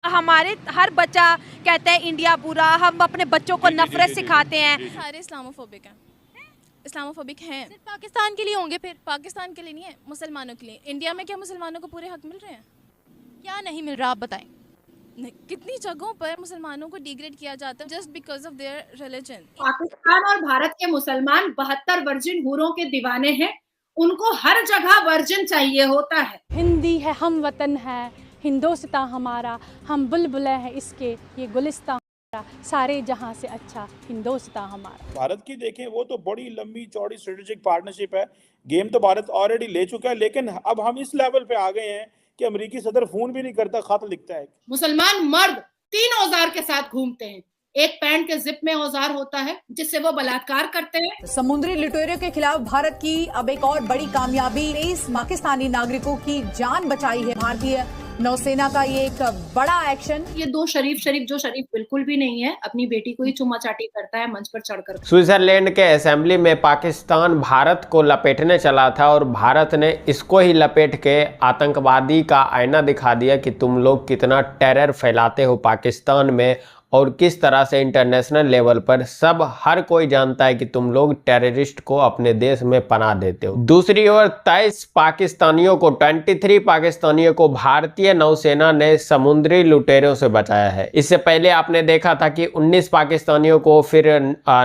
हमारे हर बच्चा कहता है इंडिया बुरा, हम अपने बच्चों को नफरत सिखाते हैं। सारे इस्लामोफोबिक हैं, इस्लामोफोबिक हैं। सिर्फ पाकिस्तान के लिए होंगे? फिर पाकिस्तान के लिए नहीं है, मुसलमानों के लिए। इंडिया में क्या मुसलमानों को पूरे हक मिल रहे हैं? क्या नहीं मिल रहा आप बताएं। नहीं, कितनी जगहों पर मुसलमानों को डिग्रेड किया जाता है just because of their religion. Pakistan और भारत के मुसलमान 72 वर्जिन हूरों के दीवाने हैं, उनको हर जगह वर्जिन चाहिए होता है। हिंदी है, हम वतन है, हिंदोस्तां हमारा, हम बुलबुलें हैं इसके, ये गुलिस्तां हमारा, सारे जहां से अच्छा हिंदोस्तां हमारा। भारत की देखें, वो तो बड़ी लंबी चौड़ी स्ट्रेटेजिक पार्टनरशिप है। गेम तो भारत ऑलरेडी ले चुका है, लेकिन अब हम इस लेवल पे आ गए हैं कि अमेरिकी सदर फोन भी नहीं करता, खत लिखता है। मुसलमान मर्द 3 औजार के साथ घूमते हैं। एक पैंट के जिप में औजार होता है जिससे वो बलात्कार करते हैं। समुद्री लुटेरों के खिलाफ भारत की अब एक और बड़ी कामयाबी, 23 पाकिस्तानी नागरिकों की जान बचाई है। भारतीय नौसेना का ये एक बड़ा एक्शन। ये दो शरीफ जो शरीफ बिल्कुल भी नहीं है, अपनी बेटी को ही चुमा चाटी करता है मंच पर चढ़कर। स्विट्जरलैंड के असेंबली में पाकिस्तान भारत को लपेटने चला था और भारत ने इसको ही लपेट के आतंकवादी का आईना दिखा दिया कि तुम लोग कितना टेरर फैलाते हो पाकिस्तान में, और किस तरह से इंटरनेशनल लेवल पर सब हर कोई जानता है कि तुम लोग टेररिस्ट को अपने देश में पनाह देते हो। दूसरी ओर 23 पाकिस्तानियों को 23 पाकिस्तानियों को भारतीय नौसेना ने समुद्री लुटेरों से बचाया है। इससे पहले आपने देखा था कि 19 पाकिस्तानियों को, फिर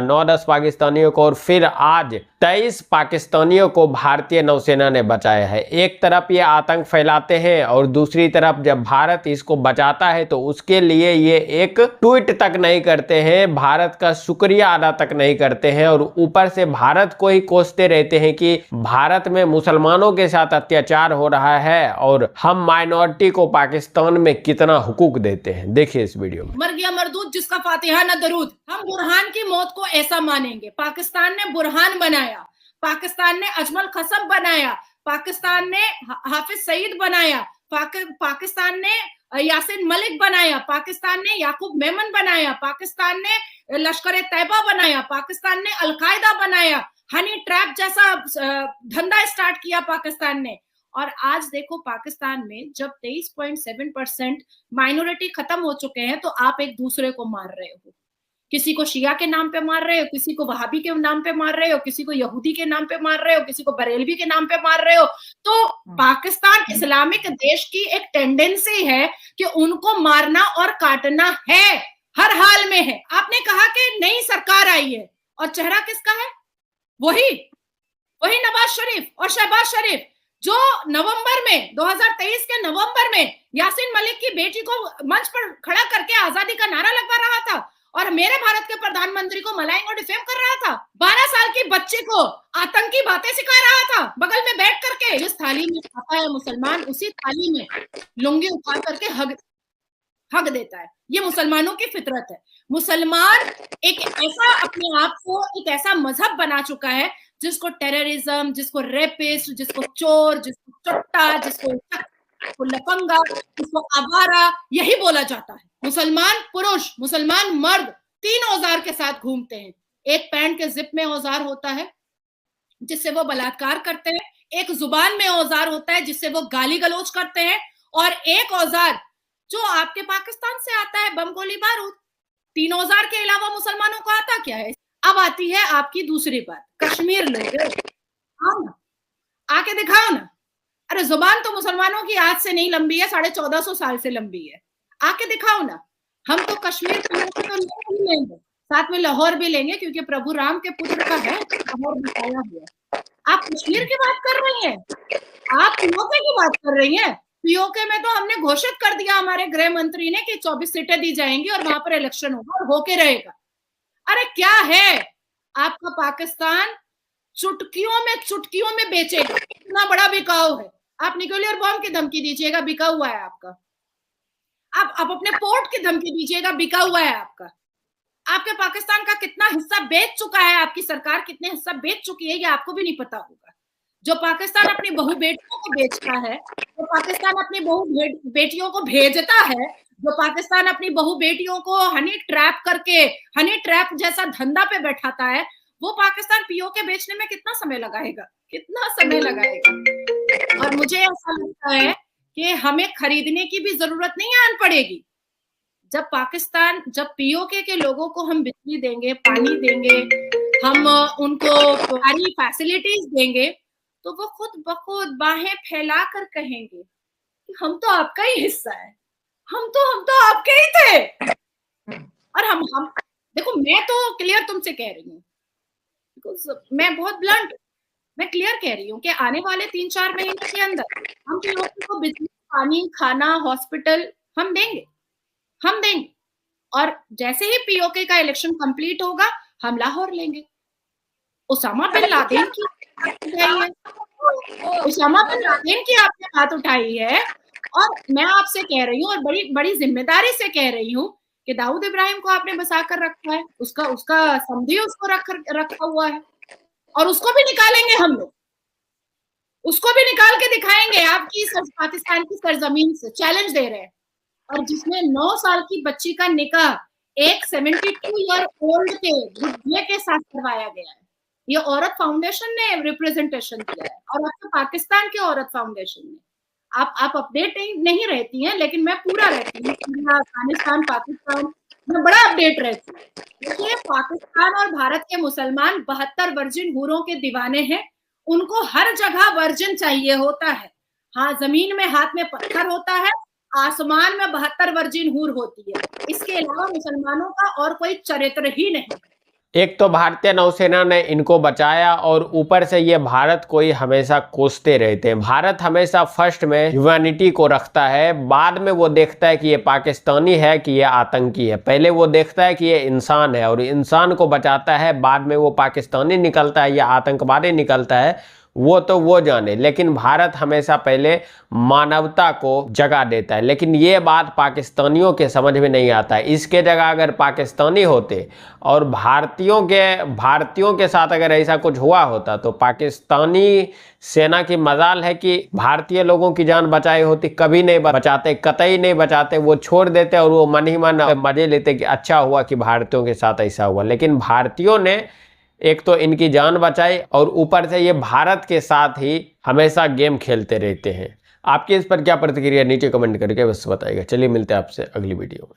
9-10 पाकिस्तानियों को, और फिर आज 23 पाकिस्तानियों को भारतीय नौसेना ने बचाया है। एक तरफ ये आतंक फैलाते हैं और दूसरी तरफ जब भारत इसको बचाता है तो उसके लिए ये एक ट्वीट तक नहीं करते हैं, भारत का शुक्रिया अदा तक नहीं करते हैं, और ऊपर से भारत को ही कोसते रहते हैं कि भारत में मुसलमानों के साथ अत्याचार हो रहा है और हम माइनॉरिटी को पाकिस्तान में कितना हुकूक देते हैं। देखिए इस वीडियो में। मर गया मरदूद जिसका फातिहा न दरूद। हम बुरहान की मौत को ऐसा मानेंगे। पाकिस्तान ने बुरहान बनाया, पाकिस्तान ने अजमल खसब बनाया, पाकिस्तान ने हाफिज सईद बनाया, पाकिस्तान ने यासिन मलिक बनाया, पाकिस्तान ने याकूब मेमन बनाया, पाकिस्तान ने लश्कर तैयबा बनाया, पाकिस्तान ने अलकायदा बनाया, हनी ट्रैप जैसा धंधा स्टार्ट किया पाकिस्तान ने। और आज देखो पाकिस्तान में जब 23.7% माइनॉरिटी खत्म हो चुके हैं तो आप एक दूसरे को मार रहे हो। किसी को शिया के नाम पे मार रहे हो, किसी को वहाबी के नाम पे मार रहे हो, किसी को यहूदी के नाम पे मार रहे हो, किसी को बरेलवी के नाम पे मार रहे हो। तो पाकिस्तान इस्लामिक देश की एक टेंडेंसी है कि उनको मारना और काटना है, हर हाल में है। आपने कहा कि नई सरकार आई है और चेहरा किसका है? वही नवाज शरीफ और शहबाज शरीफ जो नवंबर में 2023 के नवंबर में यासिन मलिक की बेटी को मंच पर खड़ा करके आजादी का नारा लगवा रहा था और मेरे भारत के प्रधानमंत्री को मलाइंग और डिफेम कर रहा था। 12 साल की बच्ची को आतंकी बातें सिखा रहा था बगल में बैठ करके। जिस थाली में खाता है मुसलमान, उसी थाली में लुंगी उठा करके हग देता है। ये मुसलमानों की फितरत है। मुसलमान एक ऐसा अपने आप को एक ऐसा मजहब बना चुका है जिसको टेररिज्म, जिसको रेपिस्ट, जिसको चोर, जिसको चट्टा, जिसको लफंगा, जिसको आवारा, यही बोला जाता है। मुसलमान पुरुष, मुसलमान मर्द 3 औजार के साथ घूमते हैं। एक पैंट के जिप में औजार होता है जिससे वो बलात्कार करते हैं, एक जुबान में औजार होता है जिससे वो गाली गलौज करते हैं, और एक औजार जो आपके पाकिस्तान से आता है बम गोली बारूद। 3 औजार के अलावा मुसलमानों को आता क्या है? अब आती है आपकी दूसरी बात, कश्मीर लोग आओ ना, आके दिखाओ ना। अरे जुबान तो मुसलमानों की आज से नहीं लंबी है, 1450 साल से लंबी है। आके दिखाओ ना। हम तो कश्मीर तो लेंगे, साथ में लाहौर भी लेंगे क्योंकि प्रभु राम के पुत्र का है, लाहौर बताया हुआ। आप कश्मीर की बात कर रही हैं, आप पीओके की बात कर रही हैं। पीओके में तो हमने घोषित कर दिया हमारे गृह मंत्री ने कि 24 सीटें दी जाएंगी और वहां पर इलेक्शन होगा और होके रहेगा। अरे क्या है आपका पाकिस्तान? चुटकियों में बेचेगा, इतना बड़ा बिकाऊ है। आप न्यूक्लियर बॉम्ब की धमकी दीजिएगा, बिका हुआ है आपका। आप अपने पोर्ट की धमकी दीजिएगा, बिका हुआ है आपका। आपके पाकिस्तान का कितना हिस्सा बेच चुका है, आपकी सरकार कितने हिस्सा बेच चुकी है, ये आपको भी नहीं पता होगा। जो पाकिस्तान अपनी बहु बेटियों को बेचता है, जो पाकिस्तान अपनी बहु बेटियों को भेजता है, जो पाकिस्तान अपनी बहु बेटियों को हनी ट्रैप करके, हनी ट्रैप जैसा धंधा पे बैठाता है, वो पाकिस्तान पीओके बेचने में कितना समय लगाएगा? और मुझे ऐसा लगता है कि हमें खरीदने की भी जरूरत नहीं आन पड़ेगी। जब पाकिस्तान, जब पीओके के लोगों को हम बिजली देंगे, पानी देंगे, हम उनको सारी फैसिलिटीज देंगे, तो वो खुद बखुद बाहें फैलाकर कहेंगे कि हम तो आपका ही हिस्सा है, हम तो आपके ही थे। और हम देखो, मैं तो क्लियर तुमसे कह रही हूँ, मैं बहुत ब्लंट, मैं क्लियर कह रही हूँ कि आने वाले 3-4 महीने के अंदर हम पीओके को बिजली, पानी, खाना, हॉस्पिटल हम देंगे। और जैसे ही पीओके का इलेक्शन कंप्लीट होगा, हम लाहौर लेंगे। उसामा बिन लादेन की आपने बात उठाई है, और मैं आपसे कह रही हूँ, और बड़ी बड़ी जिम्मेदारी से कह रही हूँ कि दाऊद इब्राहिम को आपने बसा कर रखा है, उसका समझी उसको रखा हुआ है, और उसको भी निकालेंगे हम लोग, उसको भी निकाल के दिखाएंगे आपकी पाकिस्तान की सरजमीन से, चैलेंज दे रहे हैं। और जिसमें 9 साल की बच्ची का निकाह एक 72 ईयर ओल्ड के बुढ़े के साथ करवाया गया है। ये औरत फाउंडेशन ने रिप्रेजेंटेशन दिया है, और आपको पाकिस्तान के औरत फाउंडेशन ने, आप अपडेट नहीं रहती हैं, लेकिन मैं पूरा रहती हूँ, अफगानिस्तान, पाकिस्तान में बड़ा अपडेट रहती हूँ। देखिए, पाकिस्तान और भारत के मुसलमान 72 वर्जिन हूरों के दीवाने हैं, उनको हर जगह वर्जिन चाहिए होता है। हाँ, जमीन में हाथ में पत्थर होता है, आसमान में 72 वर्जिन हूर होती है, इसके अलावा मुसलमानों का और कोई चरित्र ही नहीं। एक तो भारतीय नौसेना ने इनको बचाया, और ऊपर से ये भारत को ही हमेशा कोसते रहते हैं। भारत हमेशा फर्स्ट में ह्यूमैनिटी को रखता है, बाद में वो देखता है कि ये पाकिस्तानी है कि ये आतंकी है। पहले वो देखता है कि ये इंसान है और इंसान को बचाता है, बाद में वो पाकिस्तानी निकलता है या आतंकवादी निकलता है, वो तो वो जाने। लेकिन भारत हमेशा पहले मानवता को जगह देता है, लेकिन ये बात पाकिस्तानियों के समझ में नहीं आता है। इसके जगह अगर पाकिस्तानी होते और भारतीयों के साथ अगर ऐसा कुछ हुआ होता, तो पाकिस्तानी सेना की मजाल है कि भारतीय लोगों की जान बचाई होती। कभी नहीं बचाते, कतई नहीं बचाते, वो छोड़ देते और वो मन ही मन मजे लेते कि अच्छा हुआ कि भारतीयों के साथ ऐसा हुआ। लेकिन भारतीयों ने एक तो इनकी जान बचाई, और ऊपर से ये भारत के साथ ही हमेशा गेम खेलते रहते हैं। आपकी इस पर क्या प्रतिक्रिया, नीचे कमेंट करके बस बताइएगा। चलिए, मिलते हैं आपसे अगली वीडियो में।